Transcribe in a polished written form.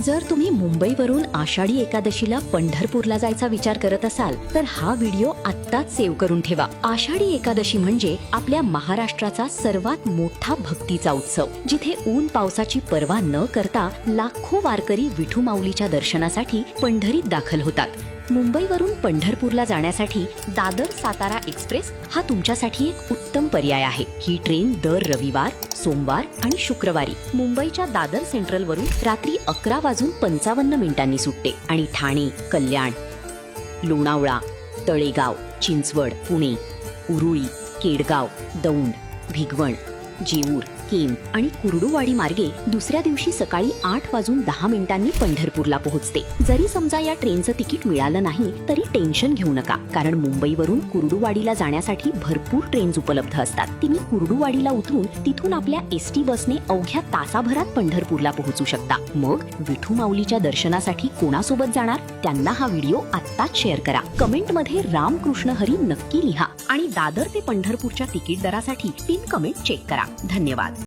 जर तुम्ही मुंबईवरून आषाढी एकादशीला पंढरपूरला जायचा विचार करत असाल तर हा व्हिडिओ आत्ताच सेव्ह करून ठेवा। आषाढी एकादशी म्हणजे आपल्या महाराष्ट्राचा सर्वात मोठा भक्तीचा उत्सव, जिथे ऊन पावसाची पर्वा न करता लाखो वारकरी विठू माऊलीच्या दर्शनासाठी पंढरीत दाखल होतात। मुंबईवरून पंढरपूरला जाण्यासाठी दादर सातारा एक्सप्रेस हा तुमच्यासाठी एक उत्तम पर्याय आहे। ही ट्रेन दर रविवार, सोमवार आणि शुक्रवारी मुंबईच्या दादर सेंट्रल वरून रात्री 11:55 सुटते आणि ठाणे, कल्याण, लोणावळा, तळेगाव, चिंचवड, पुणे, उरुळी, केडगाव, दौंड, भिगवण, जेऊर, केम आणि कुर्डुवाडी मार्गे दुसऱ्या दिवशी सकाळी 8:10 पंढरपूरला पोहोचते। जरी समजा या ट्रेनचं तिकीट मिळालं नाही तरी टेन्शन घेऊ नका, कारण मुंबईवरून कुर्डुवाडीला जाण्यासाठी भरपूर ट्रेन्स उपलब्ध असतात। तुम्ही कुर्डुवाडीला उतरून तिथून आपल्या एसटी बसने अवघ्या तासाभरात पंढरपूरला पोहोचू शकता। मग विठू माऊलीच्या दर्शनासाठी कोणासोबत जाणार त्यांना हा व्हिडिओ आत्ताच शेअर करा। कमेंटमध्ये रामकृष्ण हरी नक्की लिहा आणि दादर ते पंढरपूरच्या तिकीट दरासाठी पिन कमेंट चेक करा। धन्यवाद।